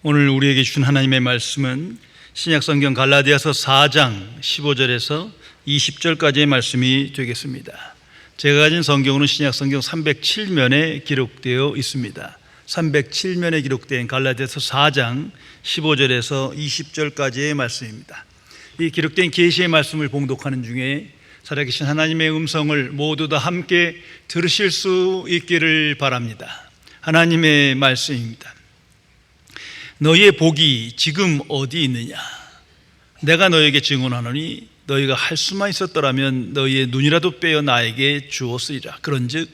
오늘 우리에게 주신 하나님의 말씀은 신약성경 갈라디아서 4장 15절에서 20절까지의 말씀이 되겠습니다. 제가 가진 성경으로는 신약성경 307면에 기록되어 있습니다. 307면에 기록된 갈라디아서 4장 15절에서 20절까지의 말씀입니다. 이 기록된 계시의 말씀을 봉독하는 중에 살아계신 하나님의 음성을 모두 다 함께 들으실 수 있기를 바랍니다. 하나님의 말씀입니다. 너희의 복이 지금 어디 있느냐? 내가 너희에게 증언하노니 너희가 할 수만 있었더라면 너희의 눈이라도 빼어 나에게 주었으리라. 그런즉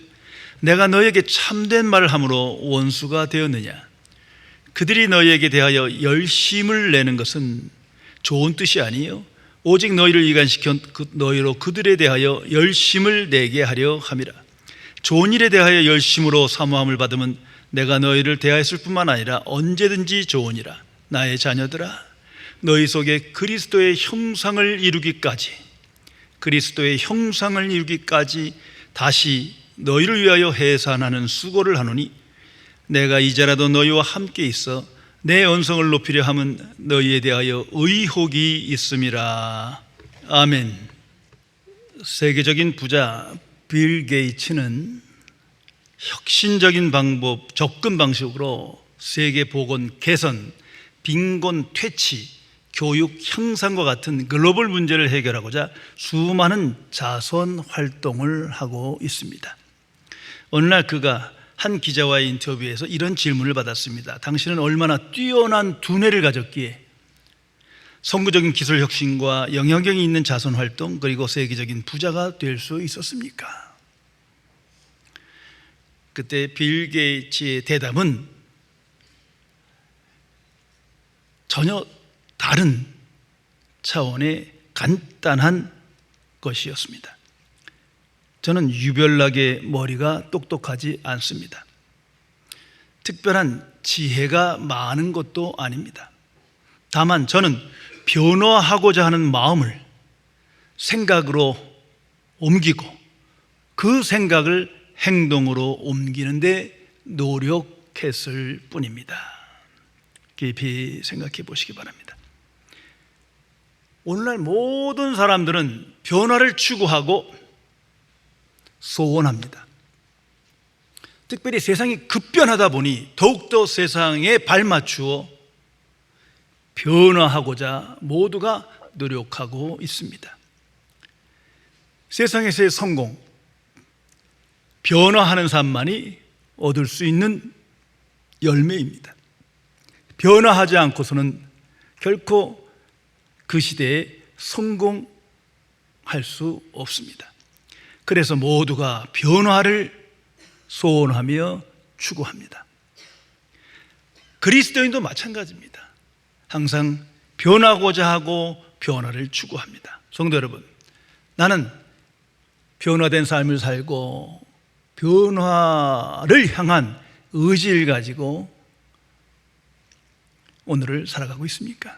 내가 너희에게 참된 말을 함으로 원수가 되었느냐? 그들이 너희에게 대하여 열심을 내는 것은 좋은 뜻이 아니요 오직 너희를 이간시켜 너희로 그들에 대하여 열심을 내게 하려 함이라. 좋은 일에 대하여 열심으로 사모함을 받으면 내가 너희를 대하였을 뿐만 아니라 언제든지 좋으니라. 나의 자녀들아, 너희 속에 그리스도의 형상을 이루기까지 다시 너희를 위하여 해산하는 수고를 하노니 내가 이제라도 너희와 함께 있어 내 언성을 높이려 함은 너희에 대하여 의혹이 있음이라. 아멘. 세계적인 부자 빌 게이츠는 혁신적인 방법, 접근 방식으로 세계 보건 개선, 빈곤 퇴치, 교육 향상과 같은 글로벌 문제를 해결하고자 수많은 자선 활동을 하고 있습니다. 어느 날 그가 한 기자와의 인터뷰에서 이런 질문을 받았습니다. 당신은 얼마나 뛰어난 두뇌를 가졌기에 선구적인 기술 혁신과 영향력이 있는 자선 활동 그리고 세계적인 부자가 될 수 있었습니까? 그때 빌 게이츠의 대답은 전혀 다른 차원의 간단한 것이었습니다. 저는 유별나게 머리가 똑똑하지 않습니다. 특별한 지혜가 많은 것도 아닙니다. 다만 저는 변화하고자 하는 마음을 생각으로 옮기고 그 생각을 행동으로 옮기는데 노력했을 뿐입니다. 깊이 생각해 보시기 바랍니다. 오늘날 모든 사람들은 변화를 추구하고 소원합니다. 특별히 세상이 급변하다 보니 더욱더 세상에 발맞추어 변화하고자 모두가 노력하고 있습니다. 세상에서의 성공, 변화하는 삶만이 얻을 수 있는 열매입니다. 변화하지 않고서는 결코 그 시대에 성공할 수 없습니다. 그래서 모두가 변화를 소원하며 추구합니다. 그리스도인도 마찬가지입니다. 항상 변하고자 하고 변화를 추구합니다. 성도 여러분, 나는 변화된 삶을 살고 변화를 향한 의지를 가지고 오늘을 살아가고 있습니까?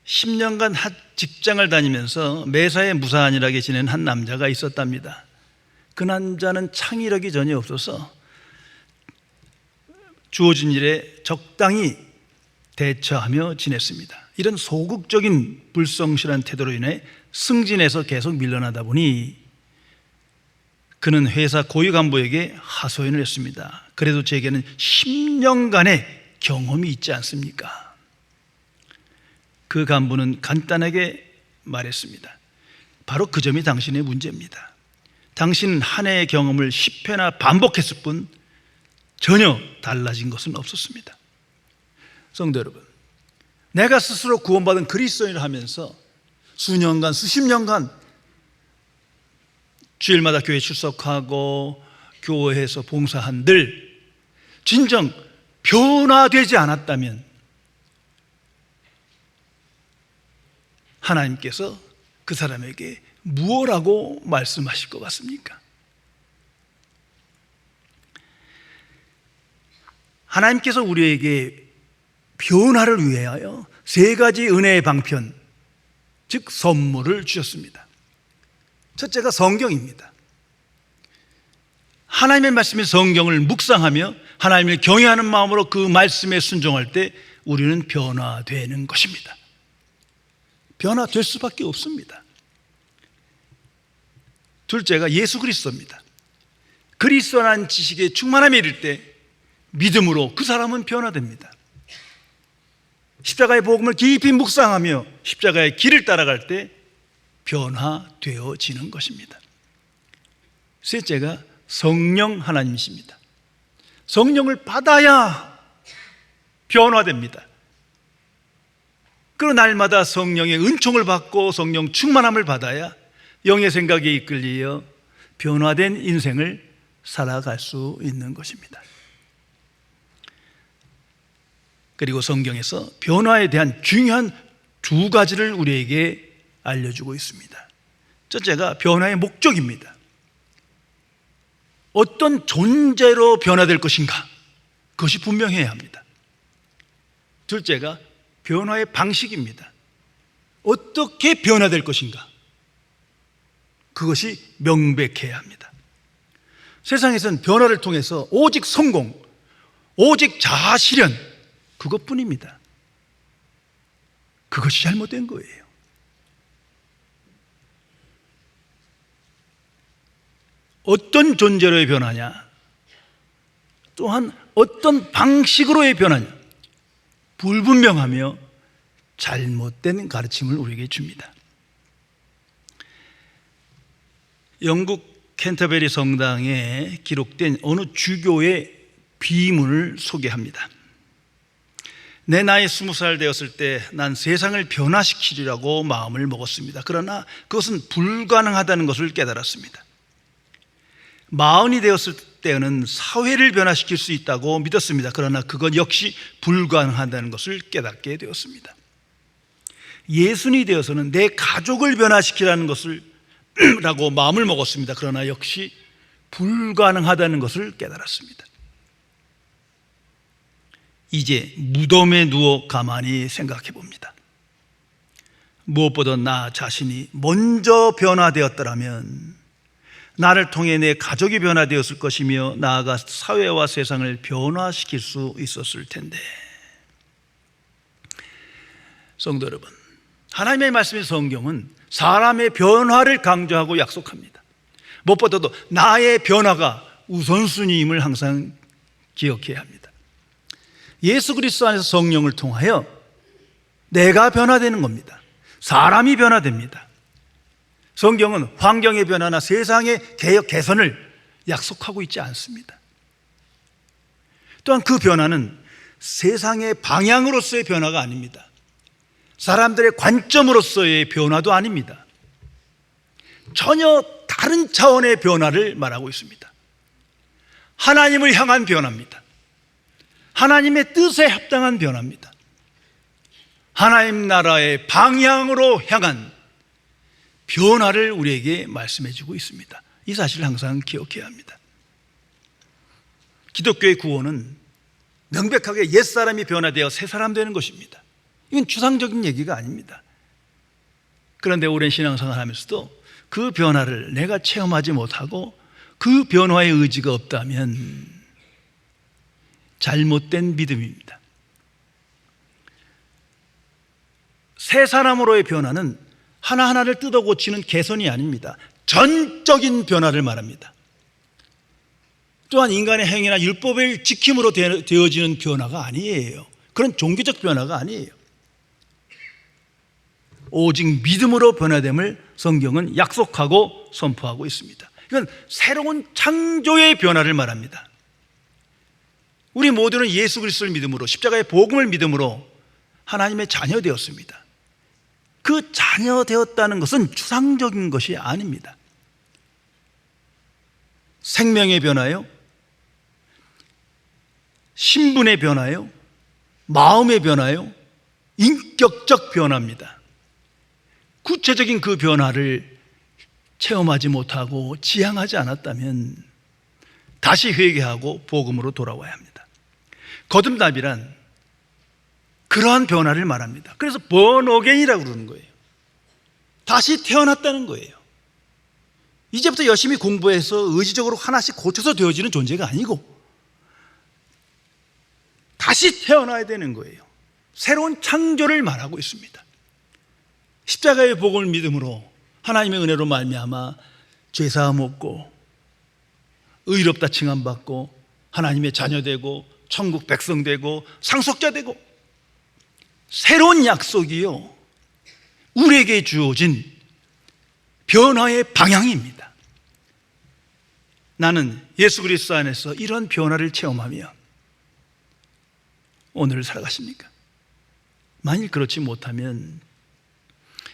10년간 한 직장을 다니면서 매사에 무사안일하게 지낸 한 남자가 있었답니다. 그 남자는 창의력이 전혀 없어서 주어진 일에 적당히 대처하며 지냈습니다. 이런 소극적인 불성실한 태도로 인해 승진해서 계속 밀려나다 보니 그는 회사 고위 간부에게 하소연을 했습니다. 그래도 제게는 10년간의 경험이 있지 않습니까? 그 간부는 간단하게 말했습니다. 바로 그 점이 당신의 문제입니다. 당신은 한 해의 경험을 10회나 반복했을 뿐 전혀 달라진 것은 없었습니다. 성도 여러분, 내가 스스로 구원받은 그리스도인을 하면서 수년간, 수십 년간 주일마다 교회 출석하고 교회에서 봉사한들 진정 변화되지 않았다면 하나님께서 그 사람에게 무엇라고 말씀하실 것 같습니까? 하나님께서 우리에게 변화를 위하여 세 가지 은혜의 방편, 즉 선물을 주셨습니다. 첫째가 성경입니다. 하나님의 말씀인 성경을 묵상하며 하나님을 경외하는 마음으로 그 말씀에 순종할 때 우리는 변화되는 것입니다. 변화될 수밖에 없습니다. 둘째가 예수 그리스도입니다. 그리스도라는 지식에 충만함에 이를 때 믿음으로 그 사람은 변화됩니다. 십자가의 복음을 깊이 묵상하며 십자가의 길을 따라갈 때 변화되어지는 것입니다. 셋째가 성령 하나님이십니다. 성령을 받아야 변화됩니다. 그런 날마다 성령의 은총을 받고 성령 충만함을 받아야 영의 생각에 이끌려 변화된 인생을 살아갈 수 있는 것입니다. 그리고 성경에서 변화에 대한 중요한 두 가지를 우리에게 알려주고 있습니다. 첫째가 변화의 목적입니다. 어떤 존재로 변화될 것인가, 그것이 분명해야 합니다. 둘째가 변화의 방식입니다. 어떻게 변화될 것인가, 그것이 명백해야 합니다. 세상에서는 변화를 통해서 오직 성공, 오직 자아 실현, 그것뿐입니다. 그것이 잘못된 거예요. 어떤 존재로의 변화냐, 또한 어떤 방식으로의 변화냐, 불분명하며 잘못된 가르침을 우리에게 줍니다. 영국 캔터베리 성당에 기록된 어느 주교의 비문을 소개합니다. 내 나이 20살 되었을 때 난 세상을 변화시키리라고 마음을 먹었습니다. 그러나 그것은 불가능하다는 것을 깨달았습니다. 40이 되었을 때는 사회를 변화시킬 수 있다고 믿었습니다. 그러나 그건 역시 불가능하다는 것을 깨닫게 되었습니다. 60이 되어서는 내 가족을 변화시키라는 것을 라고 마음을 먹었습니다. 그러나 역시 불가능하다는 것을 깨달았습니다. 이제 무덤에 누워 가만히 생각해 봅니다. 무엇보다 나 자신이 먼저 변화되었더라면 나를 통해 내 가족이 변화되었을 것이며 나아가 사회와 세상을 변화시킬 수 있었을 텐데. 성도 여러분, 하나님의 말씀의 성경은 사람의 변화를 강조하고 약속합니다. 무엇보다도 나의 변화가 우선순위임을 항상 기억해야 합니다. 예수 그리스도 안에서 성령을 통하여 내가 변화되는 겁니다. 사람이 변화됩니다. 성경은 환경의 변화나 세상의 개혁 개선을 약속하고 있지 않습니다. 또한 그 변화는 세상의 방향으로서의 변화가 아닙니다. 사람들의 관점으로서의 변화도 아닙니다. 전혀 다른 차원의 변화를 말하고 있습니다. 하나님을 향한 변화입니다. 하나님의 뜻에 합당한 변화입니다. 하나님 나라의 방향으로 향한 변화를 우리에게 말씀해 주고 있습니다. 이 사실을 항상 기억해야 합니다. 기독교의 구원은 명백하게 옛사람이 변화되어 새사람 되는 것입니다. 이건 추상적인 얘기가 아닙니다. 그런데 오랜 신앙생활을 하면서도 그 변화를 내가 체험하지 못하고 그 변화의 의지가 없다면 잘못된 믿음입니다. 새 사람으로의 변화는 하나하나를 뜯어 고치는 개선이 아닙니다. 전적인 변화를 말합니다. 또한 인간의 행위나 율법의 지킴으로 되어지는 변화가 아니에요. 그런 종교적 변화가 아니에요. 오직 믿음으로 변화됨을 성경은 약속하고 선포하고 있습니다. 이건 새로운 창조의 변화를 말합니다. 우리 모두는 예수 그리스도를 믿음으로, 십자가의 복음을 믿음으로 하나님의 자녀 되었습니다. 그 자녀 되었다는 것은 추상적인 것이 아닙니다. 생명의 변화요, 신분의 변화요, 마음의 변화요, 인격적 변화입니다. 구체적인 그 변화를 체험하지 못하고 지향하지 않았다면 다시 회개하고 복음으로 돌아와야 합니다. 거듭남이란 그러한 변화를 말합니다. 그래서 born again이라고 그러는 거예요. 다시 태어났다는 거예요. 이제부터 열심히 공부해서 의지적으로 하나씩 고쳐서 되어지는 존재가 아니고 다시 태어나야 되는 거예요. 새로운 창조를 말하고 있습니다. 십자가의 복음을 믿음으로 하나님의 은혜로 말미암아 죄사함 얻고 의롭다 칭함받고 하나님의 자녀 되고 천국 백성 되고 상속자 되고, 새로운 약속이요, 우리에게 주어진 변화의 방향입니다. 나는 예수 그리스도 안에서 이런 변화를 체험하며 오늘을 살아가십니까? 만일 그렇지 못하면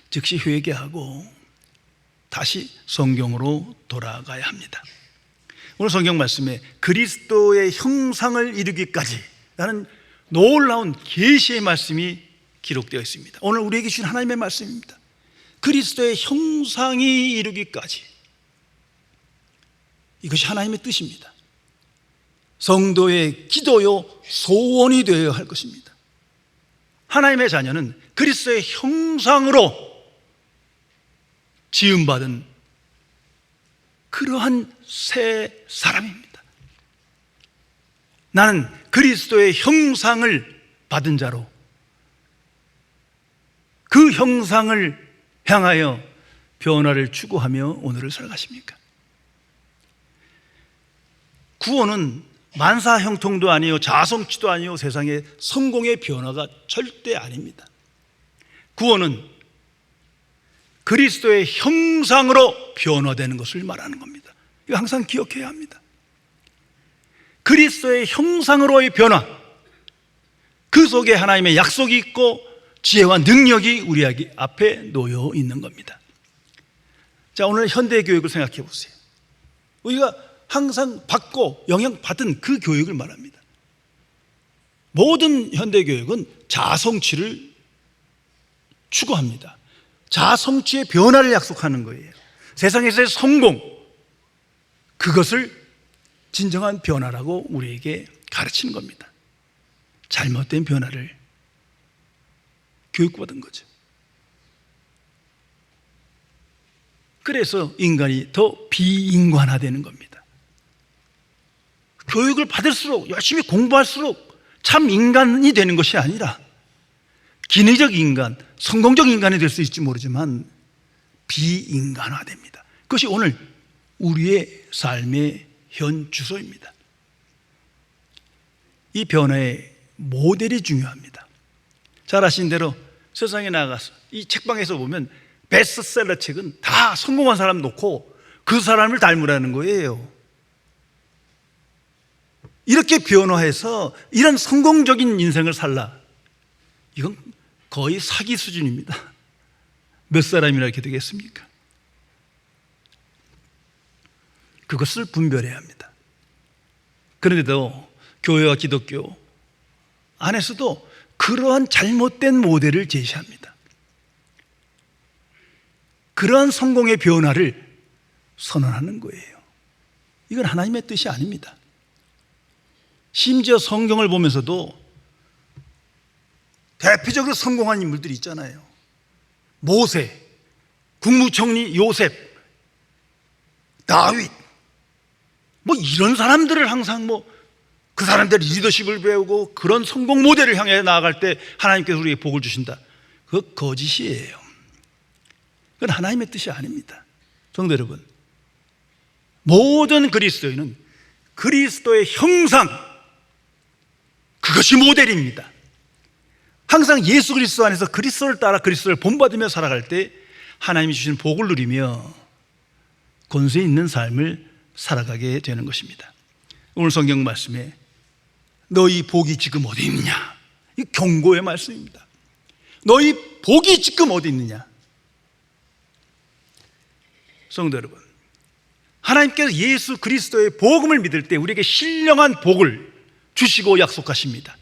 즉시 회개하고 다시 성경으로 돌아가야 합니다. 오늘 성경 말씀에 그리스도의 형상을 이루기까지 라는 놀라운 계시의 말씀이 기록되어 있습니다. 오늘 우리에게 주신 하나님의 말씀입니다. 그리스도의 형상이 이루기까지, 이것이 하나님의 뜻입니다. 성도의 기도요 소원이 되어야 할 것입니다. 하나님의 자녀는 그리스도의 형상으로 지음받은 그러한 새 사람입니다. 나는 그리스도의 형상을 받은 자로 그 형상을 향하여 변화를 추구하며 오늘을 살아가십니까? 구원은 만사 형통도 아니요 자성치도 아니요 세상의 성공의 변화가 절대 아닙니다. 구원은 그리스도의 형상으로 변화되는 것을 말하는 겁니다. 이거 항상 기억해야 합니다. 그리스도의 형상으로의 변화, 그 속에 하나님의 약속이 있고 지혜와 능력이 우리 앞에 놓여 있는 겁니다. 자, 오늘 현대교육을 생각해 보세요. 우리가 항상 받고 영향받은 그 교육을 말합니다. 모든 현대교육은 자성취를 추구합니다. 자성취의 변화를 약속하는 거예요. 세상에서의 성공, 그것을 진정한 변화라고 우리에게 가르치는 겁니다. 잘못된 변화를 교육받은 거죠. 그래서 인간이 더 비인간화되는 겁니다. 교육을 받을수록, 열심히 공부할수록 참 인간이 되는 것이 아니라 기능적 인간, 성공적 인간이 될 수 있을지 모르지만 비인간화됩니다. 그것이 오늘 우리의 삶의 현 주소입니다. 이 변화의 모델이 중요합니다. 잘 아시는 대로 세상에 나가서 이 책방에서 보면 베스트셀러 책은 다 성공한 사람 놓고 그 사람을 닮으라는 거예요. 이렇게 변화해서 이런 성공적인 인생을 살라, 이건 거의 사기 수준입니다. 몇 사람이나 이렇게 되겠습니까? 그것을 분별해야 합니다. 그런데도 교회와 기독교 안에서도 그러한 잘못된 모델을 제시합니다. 그러한 성공의 변화를 선언하는 거예요. 이건 하나님의 뜻이 아닙니다. 심지어 성경을 보면서도 대표적으로 성공한 인물들이 있잖아요. 모세, 국무총리 요셉, 다윗, 이런 사람들을 항상 그 사람들 리더십을 배우고 그런 성공 모델을 향해 나아갈 때 하나님께서 우리에게 복을 주신다. 그거 거짓이에요. 그건 하나님의 뜻이 아닙니다. 성도 여러분, 모든 그리스도인은 그리스도의 형상, 그것이 모델입니다. 항상 예수 그리스도 안에서 그리스도를 따라 그리스도를 본받으며 살아갈 때 하나님이 주신 복을 누리며 권세 있는 삶을 살아가게 되는 것입니다. 오늘 성경 말씀에 너희 복이 지금 어디 있느냐, 이 경고의 말씀입니다. 너희 복이 지금 어디 있느냐. 성도 여러분, 하나님께서 예수 그리스도의 복음을 믿을 때 우리에게 신령한 복을 주시고 약속하십니다.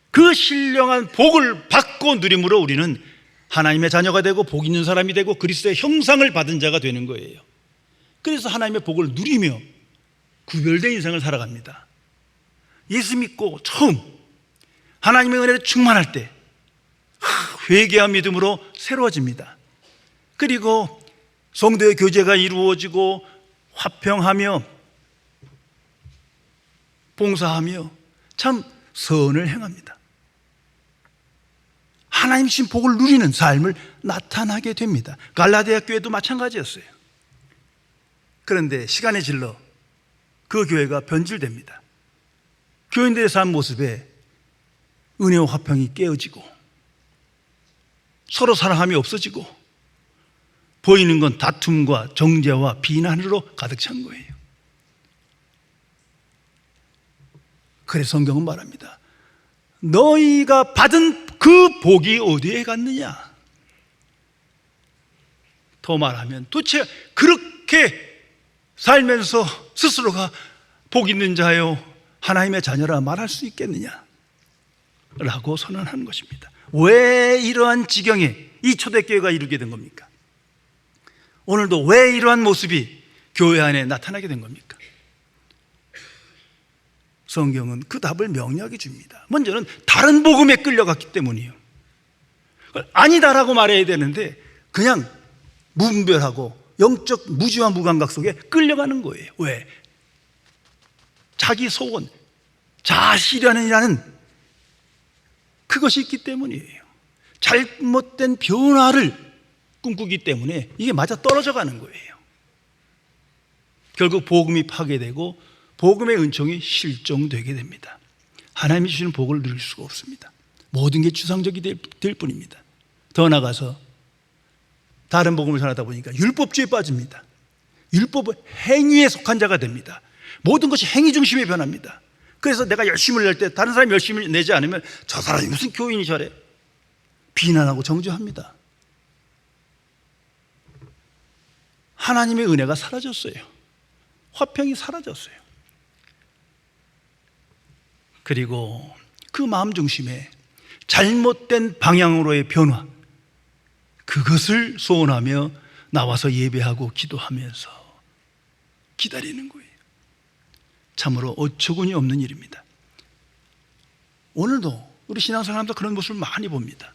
그 신령한 복을 받고 누림으로 우리는 하나님의 자녀가 되고 복 있는 사람이 되고 그리스도의 형상을 받은 자가 되는 거예요. 그래서 하나님의 복을 누리며 구별된 인생을 살아갑니다. 예수 믿고 처음 하나님의 은혜를 충만할 때 회개와 믿음으로 새로워집니다. 그리고 성도의 교제가 이루어지고 화평하며 봉사하며 참 선을 행합니다. 하나님 주신 복을 누리는 삶을 나타나게 됩니다. 갈라디아 교회도 마찬가지였어요. 그런데 시간의 질러 그 교회가 변질됩니다. 교인들의 삶 모습에 은혜와 화평이 깨어지고 서로 사랑함이 없어지고 보이는 건 다툼과 정죄와 비난으로 가득 찬 거예요. 그래서 성경은 말합니다. 너희가 받은 그 복이 어디에 갔느냐? 더 말하면 도대체 그렇게 살면서 스스로가 복 있는 자요 하나님의 자녀라 말할 수 있겠느냐? 라고 선언하는 것입니다. 왜 이러한 지경에 이 초대교회가 이르게 된 겁니까? 오늘도 왜 이러한 모습이 교회 안에 나타나게 된 겁니까? 성경은 그 답을 명료하게 줍니다. 먼저는 다른 복음에 끌려갔기 때문이에요. 아니다라고 말해야 되는데 그냥 무분별하고 영적 무지와 무감각 속에 끌려가는 거예요. 왜? 자기 소원, 자아실현이라는 그것이 있기 때문이에요. 잘못된 변화를 꿈꾸기 때문에 이게 맞아 떨어져 가는 거예요. 결국 복음이 파괴되고 복음의 은총이 실종되게 됩니다. 하나님이 주시는 복을 누릴 수가 없습니다. 모든 게 추상적이 될 뿐입니다. 더 나아가서 다른 복음을 전하다 보니까 율법주의에 빠집니다. 율법은 행위에 속한 자가 됩니다. 모든 것이 행위 중심에 변합니다. 그래서 내가 열심을 낼 때 다른 사람이 열심을 내지 않으면 저 사람이 무슨 교인이 저래? 비난하고 정죄합니다. 하나님의 은혜가 사라졌어요. 화평이 사라졌어요. 그리고 그 마음 중심에 잘못된 방향으로의 변화, 그것을 소원하며 나와서 예배하고 기도하면서 기다리는 거예요. 참으로 어처구니 없는 일입니다. 오늘도 우리 신앙생활하면서 그런 모습을 많이 봅니다.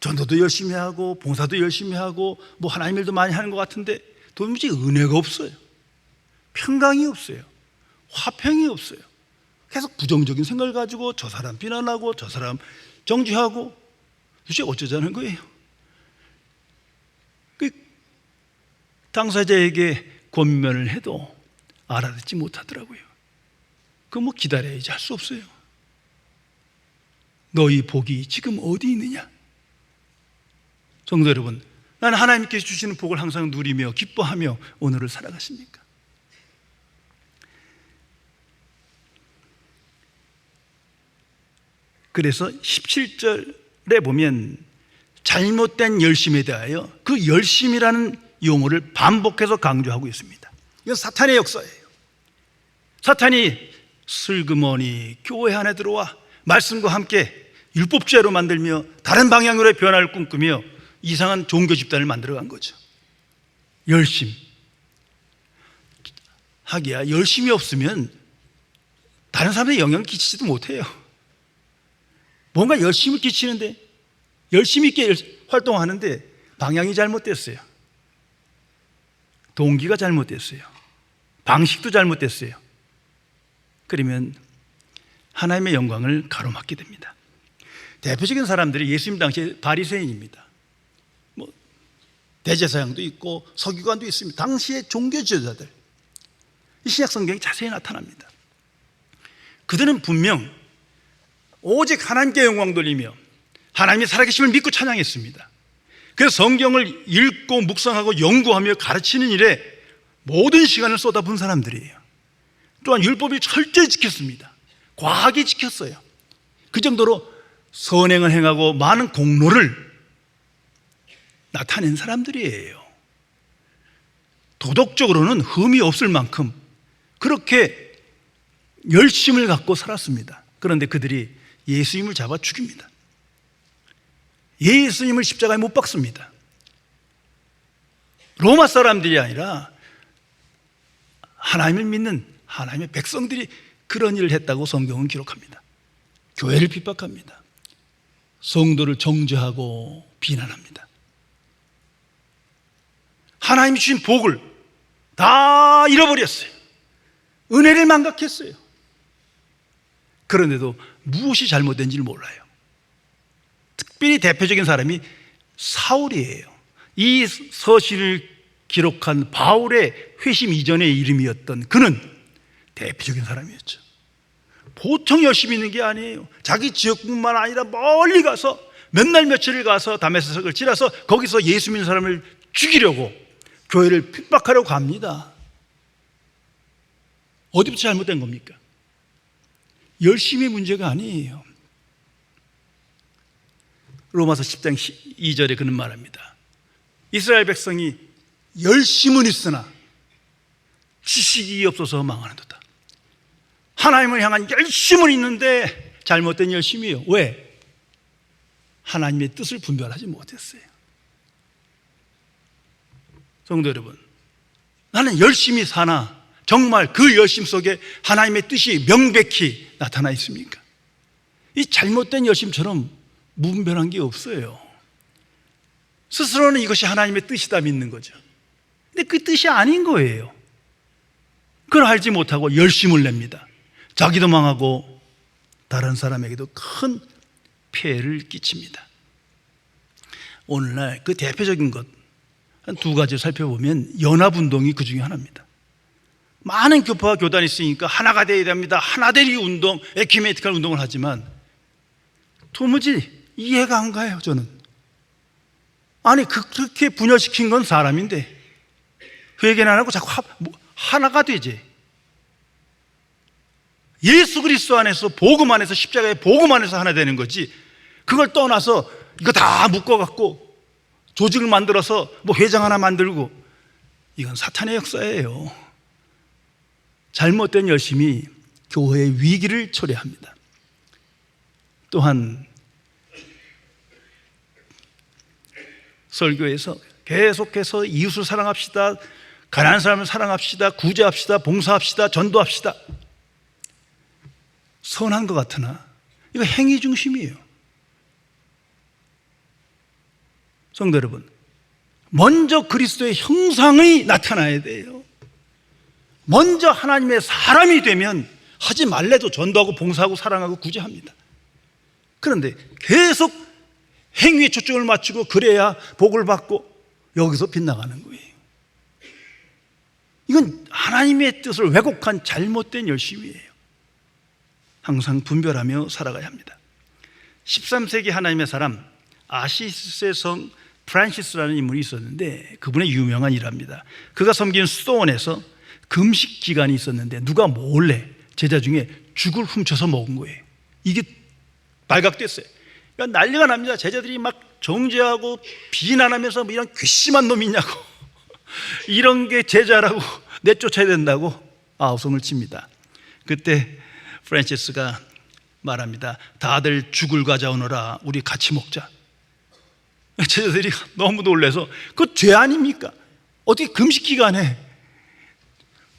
전도도 열심히 하고 봉사도 열심히 하고 뭐 하나님 일도 많이 하는 것 같은데 도무지 은혜가 없어요. 평강이 없어요. 화평이 없어요. 계속 부정적인 생각을 가지고 저 사람 비난하고 저 사람 정죄하고 도대체 어쩌자는 거예요? 그 당사자에게 권면을 해도 알아듣지 못하더라고요. 그 뭐 기다려야지 할 수 없어요. 너희 복이 지금 어디 있느냐? 성도 여러분, 나는 하나님께서 주시는 복을 항상 누리며 기뻐하며 오늘을 살아가십니까? 그래서 17절에 보면 잘못된 열심에 대하여 그 열심이라는 용어를 반복해서 강조하고 있습니다. 이건 사탄의 역사예요. 사탄이 슬그머니 교회 안에 들어와 말씀과 함께 율법주의로 만들며 다른 방향으로의 변화를 꿈꾸며 이상한 종교 집단을 만들어간 거죠. 열심. 하기야 열심이 없으면 다른 사람들에 영향을 끼치지도 못해요. 뭔가 열심을 끼치는데 열심히 있게 활동하는데 방향이 잘못됐어요. 동기가 잘못됐어요. 방식도 잘못됐어요. 그러면 하나님의 영광을 가로막게 됩니다. 대표적인 사람들이 예수님 당시에 바리새인입니다. 뭐 대제사장도 있고 서기관도 있습니다. 당시의 종교 지도자들. 이 신약 성경이 자세히 나타납니다. 그들은 분명 오직 하나님께 영광 돌리며 하나님의 살아계심을 믿고 찬양했습니다. 그래서 성경을 읽고 묵상하고 연구하며 가르치는 일에 모든 시간을 쏟아부은 사람들이에요. 또한 율법이 철저히 지켰습니다. 과하게 지켰어요. 그 정도로 선행을 행하고 많은 공로를 나타낸 사람들이에요. 도덕적으로는 흠이 없을 만큼 그렇게 열심을 갖고 살았습니다. 그런데 그들이 예수님을 잡아 죽입니다. 예수님을 십자가에 못 박습니다. 로마 사람들이 아니라 하나님을 믿는 하나님의 백성들이 그런 일을 했다고 성경은 기록합니다. 교회를 핍박합니다. 성도를 정죄하고 비난합니다. 하나님이 주신 복을 다 잃어버렸어요. 은혜를 망각했어요. 그런데도 무엇이 잘못된지를 몰라요. 특별히 대표적인 사람이 사울이에요. 이 서신을 기록한 바울의 회심 이전의 이름이었던 그는 대표적인 사람이었죠. 보통 열심히 있는 게 아니에요. 자기 지역뿐만 아니라 멀리 가서 몇 날 며칠을 가서 다메섹을 지나서 거기서 예수 믿는 사람을 죽이려고 교회를 핍박하려고 합니다. 어디부터 잘못된 겁니까? 열심히 문제가 아니에요. 로마서 10장 2절에 그는 말합니다. 이스라엘 백성이 열심은 있으나 지식이 없어서 망하는도다. 하나님을 향한 열심은 있는데 잘못된 열심이에요. 왜? 하나님의 뜻을 분별하지 못했어요. 성도 여러분, 나는 열심히 사나 정말 그 열심 속에 하나님의 뜻이 명백히 나타나 있습니까? 이 잘못된 열심처럼 무분별한 게 없어요. 스스로는 이것이 하나님의 뜻이다 믿는 거죠. 근데 그 뜻이 아닌 거예요. 그걸 알지 못하고 열심을 냅니다. 자기도 망하고 다른 사람에게도 큰 피해를 끼칩니다. 오늘날 그 대표적인 것 한 두 가지 살펴보면 연합운동이 그 중에 하나입니다. 많은 교파와 교단이 있으니까 하나가 되어야 됩니다. 하나되리 운동, 에큐메니컬 운동을 하지만 도무지 이해가 안 가요. 저는 아니 그렇게 분열시킨 건 사람인데 회개는 안 하고 자꾸 하나가 되지. 예수 그리스도 안에서 복음 안에서 십자가의 복음 안에서 하나 되는 거지. 그걸 떠나서 이거 다 묶어갖고 조직을 만들어서 뭐 회장 하나 만들고, 이건 사탄의 역사예요. 잘못된 열심이 교회의 위기를 초래합니다. 또한 설교에서 계속해서 이웃을 사랑합시다, 가난한 사람을 사랑합시다, 구제합시다, 봉사합시다, 전도합시다. 선한 것 같으나 이거 행위 중심이에요. 성도 여러분, 먼저 그리스도의 형상이 나타나야 돼요. 먼저 하나님의 사람이 되면 하지 말래도 전도하고 봉사하고 사랑하고 구제합니다. 그런데 계속 행위에 초점을 맞추고 그래야 복을 받고 여기서 빗나가는 거예요. 이건 하나님의 뜻을 왜곡한 잘못된 열심이에요. 항상 분별하며 살아가야 합니다. 13세기 하나님의 사람 아시스의 성 프란시스라는 인물이 있었는데 그분의 유명한 일화입니다. 그가 섬기는 수도원에서 금식 기간이 있었는데 누가 몰래 제자 중에 죽을 훔쳐서 먹은 거예요. 이게 발각됐어요. 그러니까 난리가 납니다. 제자들이 막 정죄하고 비난하면서 뭐 이런 괘씸한 놈이 있냐고 이런 게 제자라고 내쫓아야 된다고 아우성을 칩니다. 그때 프란시스가 말합니다. 다들 죽을 가져오너라, 우리 같이 먹자. 제자들이 너무 놀라서 그거 죄 아닙니까? 어떻게 금식 기간에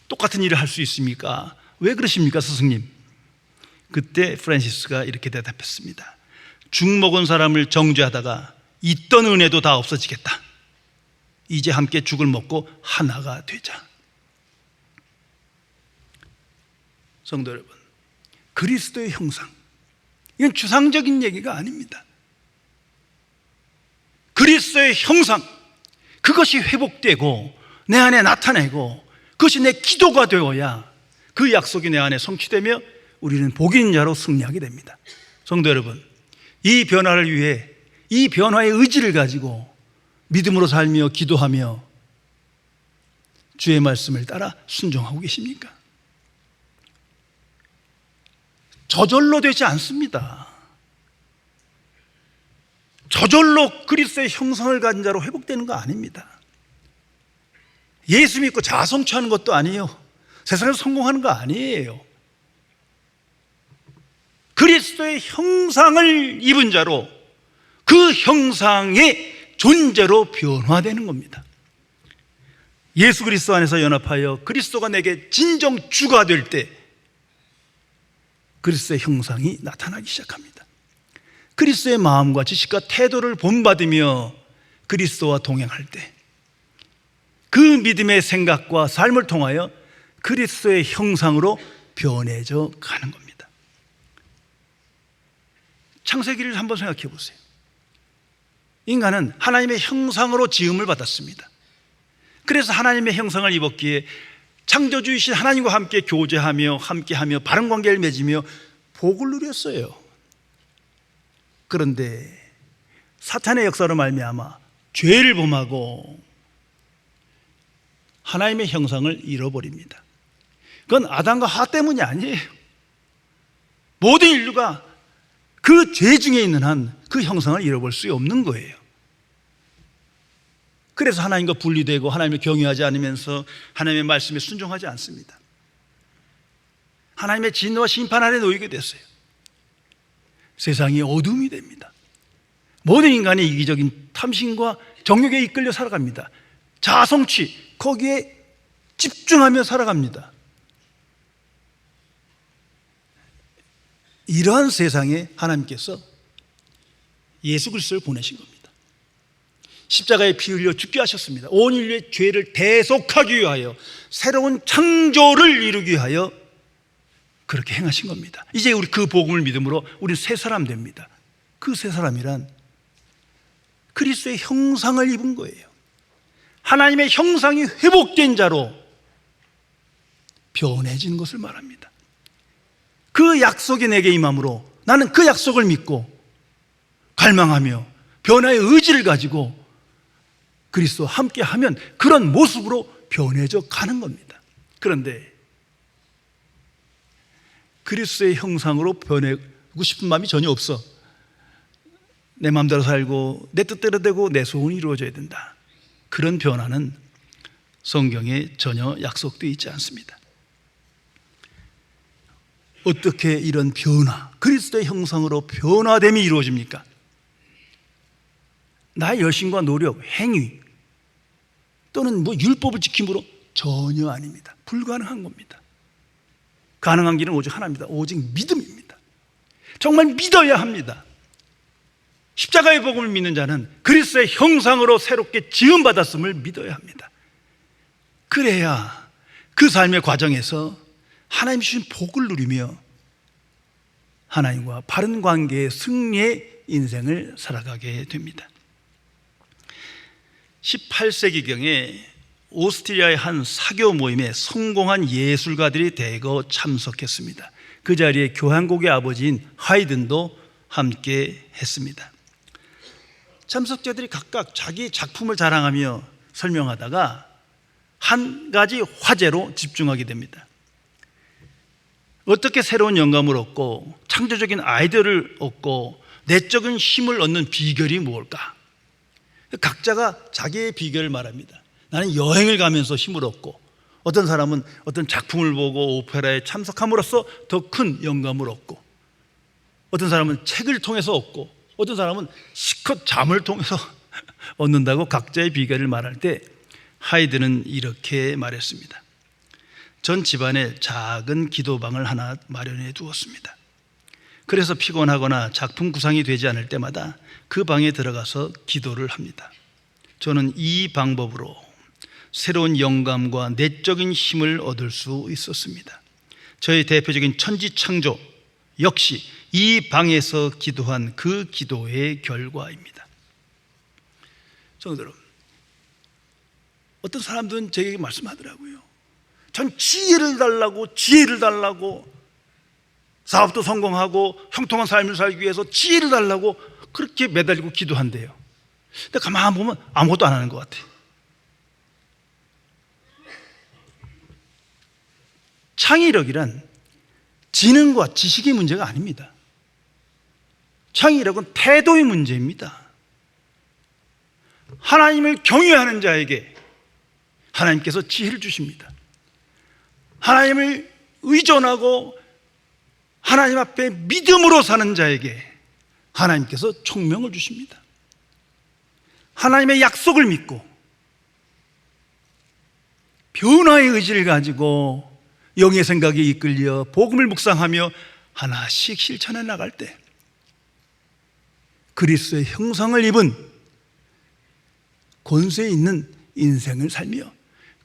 똑같은 일을 할 수 있습니까? 왜 그러십니까, 스승님? 그때 프란시스가 이렇게 대답했습니다. 죽 먹은 사람을 정죄하다가 있던 은혜도 다 없어지겠다. 이제 함께 죽을 먹고 하나가 되자. 성도 여러분, 그리스도의 형상, 이건 추상적인 얘기가 아닙니다. 그리스도의 형상, 그것이 회복되고 내 안에 나타내고 그것이 내 기도가 되어야 그 약속이 내 안에 성취되며 우리는 복이 있는 자로 승리하게 됩니다. 성도 여러분, 이 변화를 위해 이 변화의 의지를 가지고 믿음으로 살며 기도하며 주의 말씀을 따라 순종하고 계십니까? 저절로 되지 않습니다. 저절로 그리스도의 형상을 가진 자로 회복되는 거 아닙니다. 예수 믿고 자성취하는 것도 아니에요. 세상에서 성공하는 거 아니에요. 그리스도의 형상을 입은 자로 그 형상의 존재로 변화되는 겁니다. 예수 그리스도 안에서 연합하여 그리스도가 내게 진정 주가 될 때 그리스도의 형상이 나타나기 시작합니다. 그리스도의 마음과 지식과 태도를 본받으며 그리스도와 동행할 때 그 믿음의 생각과 삶을 통하여 그리스도의 형상으로 변해져 가는 겁니다. 창세기를 한번 생각해 보세요. 인간은 하나님의 형상으로 지음을 받았습니다. 그래서 하나님의 형상을 입었기에 창조주이신 하나님과 함께 교제하며 함께하며 바른 관계를 맺으며 복을 누렸어요. 그런데 사탄의 역사로 말미암아 죄를 범하고 하나님의 형상을 잃어버립니다. 그건 아담과 하와 때문이 아니에요. 모든 인류가 그 죄 중에 있는 한 그 형상을 잃어볼 수 없는 거예요. 그래서 하나님과 분리되고 하나님을 경외하지 않으면서 하나님의 말씀에 순종하지 않습니다. 하나님의 진노와 심판 아래 놓이게 됐어요. 세상이 어둠이 됩니다. 모든 인간이 이기적인 탐심과 정욕에 이끌려 살아갑니다. 자아성취, 거기에 집중하며 살아갑니다. 이러한 세상에 하나님께서 예수 그리스도를 보내신 겁니다. 십자가에 피 흘려 죽게 하셨습니다. 온 인류의 죄를 대속하기 위하여, 새로운 창조를 이루기 위하여 그렇게 행하신 겁니다. 이제 우리 그 복음을 믿음으로 우리는 새 사람 됩니다. 그 새 사람이란 그리스도의 형상을 입은 거예요. 하나님의 형상이 회복된 자로 변해지는 것을 말합니다. 그 약속이 내게 임함으로 나는 그 약속을 믿고 갈망하며 변화의 의지를 가지고 그리스도와 함께하면 그런 모습으로 변해져 가는 겁니다. 그런데 그리스도의 형상으로 변하고 싶은 마음이 전혀 없어. 내 마음대로 살고 내 뜻대로 되고 내 소원이 이루어져야 된다. 그런 변화는 성경에 전혀 약속되어 있지 않습니다. 어떻게 이런 변화, 그리스도의 형상으로 변화됨이 이루어집니까? 나의 열심과 노력, 행위 또는 율법을 지킴으로 전혀 아닙니다. 불가능한 겁니다. 가능한 길은 오직 하나입니다. 오직 믿음입니다. 정말 믿어야 합니다. 십자가의 복음을 믿는 자는 그리스도의 형상으로 새롭게 지음받았음을 믿어야 합니다. 그래야 그 삶의 과정에서 하나님 주신 복을 누리며 하나님과 바른 관계의 승리의 인생을 살아가게 됩니다. 18세기경에 오스트리아의 한 사교 모임에 성공한 예술가들이 대거 참석했습니다. 그 자리에 교향곡의 아버지인 하이든도 함께 했습니다. 참석자들이 각각 자기 작품을 자랑하며 설명하다가 한 가지 화제로 집중하게 됩니다. 어떻게 새로운 영감을 얻고 창조적인 아이디어를 얻고 내적인 힘을 얻는 비결이 무엇일까? 각자가 자기의 비결을 말합니다. 나는 여행을 가면서 힘을 얻고, 어떤 사람은 어떤 작품을 보고 오페라에 참석함으로써 더 큰 영감을 얻고, 어떤 사람은 책을 통해서 얻고, 어떤 사람은 실컷 잠을 통해서 얻는다고 각자의 비결을 말할 때 하이드는 이렇게 말했습니다. 전 집안에 작은 기도방을 하나 마련해 두었습니다. 그래서 피곤하거나 작품 구상이 되지 않을 때마다 그 방에 들어가서 기도를 합니다. 저는 이 방법으로 새로운 영감과 내적인 힘을 얻을 수 있었습니다. 저의 대표적인 천지창조 역시 이 방에서 기도한 그 기도의 결과입니다. 성도 여러분, 어떤 사람들은 제게 말씀하더라고요. 전 지혜를 달라고 사업도 성공하고 형통한 삶을 살기 위해서 지혜를 달라고 그렇게 매달리고 기도한대요. 근데 가만히 보면 아무것도 안 하는 것 같아요. 창의력이란 지능과 지식의 문제가 아닙니다. 창의력은 태도의 문제입니다. 하나님을 경외하는 자에게 하나님께서 지혜를 주십니다. 하나님을 의존하고 하나님 앞에 믿음으로 사는 자에게 하나님께서 총명을 주십니다. 하나님의 약속을 믿고 변화의 의지를 가지고 영의 생각에 이끌려 복음을 묵상하며 하나씩 실천해 나갈 때 그리스도의 형상을 입은 권세 있는 인생을 살며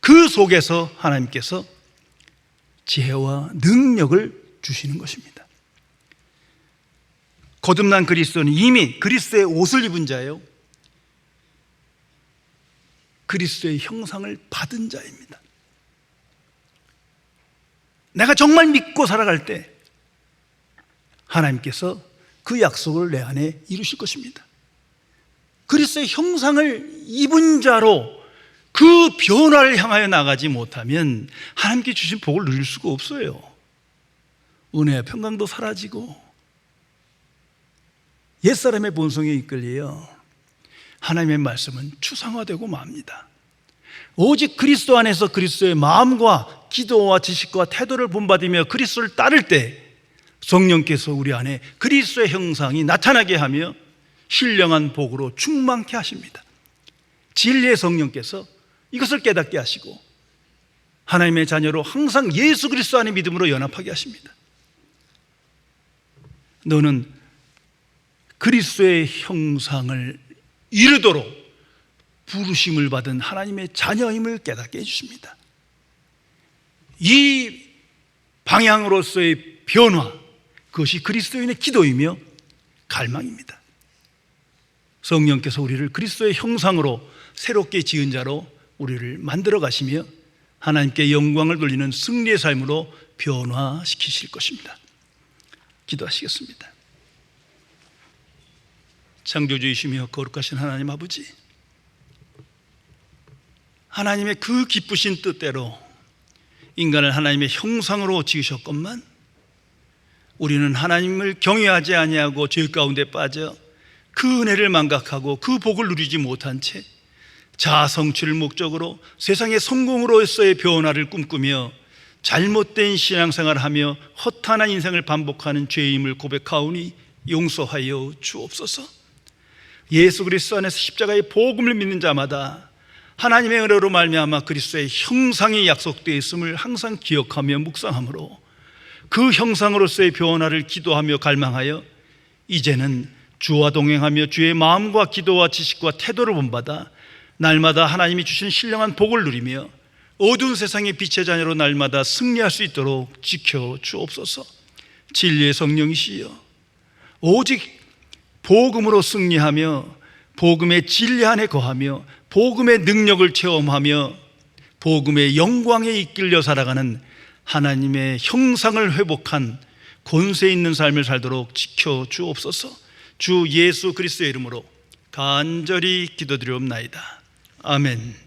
그 속에서 하나님께서 지혜와 능력을 주시는 것입니다. 거듭난 그리스도는 이미 그리스도의 옷을 입은 자예요. 그리스도의 형상을 받은 자입니다. 내가 정말 믿고 살아갈 때 하나님께서 그 약속을 내 안에 이루실 것입니다. 그리스도의 형상을 입은 자로 그 변화를 향하여 나가지 못하면 하나님께 주신 복을 누릴 수가 없어요. 은혜와 평강도 사라지고 옛사람의 본성에 이끌려 하나님의 말씀은 추상화되고 맙니다. 오직 그리스도 안에서 그리스도의 마음과 기도와 지식과 태도를 본받으며 그리스도를 따를 때 성령께서 우리 안에 그리스도의 형상이 나타나게 하며 신령한 복으로 충만케 하십니다. 진리의 성령께서 이것을 깨닫게 하시고 하나님의 자녀로 항상 예수 그리스도 안의 믿음으로 연합하게 하십니다. 너는 그리스도의 형상을 이루도록 부르심을 받은 하나님의 자녀임을 깨닫게 해주십니다. 이 방향으로서의 변화, 그것이 그리스도인의 기도이며 갈망입니다. 성령께서 우리를 그리스도의 형상으로 새롭게 지은 자로 우리를 만들어 가시며 하나님께 영광을 돌리는 승리의 삶으로 변화시키실 것입니다. 기도하시겠습니다. 창조주이시며 거룩하신 하나님 아버지, 하나님의 그 기쁘신 뜻대로 인간을 하나님의 형상으로 지으셨건만 우리는 하나님을 경외하지 아니하고 죄 가운데 빠져 그 은혜를 망각하고 그 복을 누리지 못한 채 자아 성취를 목적으로 세상의 성공으로서의 변화를 꿈꾸며 잘못된 신앙생활을 하며 허탄한 인생을 반복하는 죄임을 고백하오니 용서하여 주옵소서. 예수 그리스도 안에서 십자가의 복음을 믿는 자마다 하나님의 은혜로 말미암아 그리스도의 형상이 약속되어 있음을 항상 기억하며 묵상함으로 그 형상으로서의 변화를 기도하며 갈망하여 이제는 주와 동행하며 주의 마음과 기도와 지식과 태도를 본받아 날마다 하나님이 주신 신령한 복을 누리며 어두운 세상의 빛의 자녀로 날마다 승리할 수 있도록 지켜 주옵소서. 진리의 성령이시여, 오직 복음으로 승리하며 복음의 진리 안에 거하며 복음의 능력을 체험하며 복음의 영광에 이끌려 살아가는 하나님의 형상을 회복한 권세 있는 삶을 살도록 지켜 주옵소서. 주 예수 그리스도의 이름으로 간절히 기도드리옵나이다. 아멘.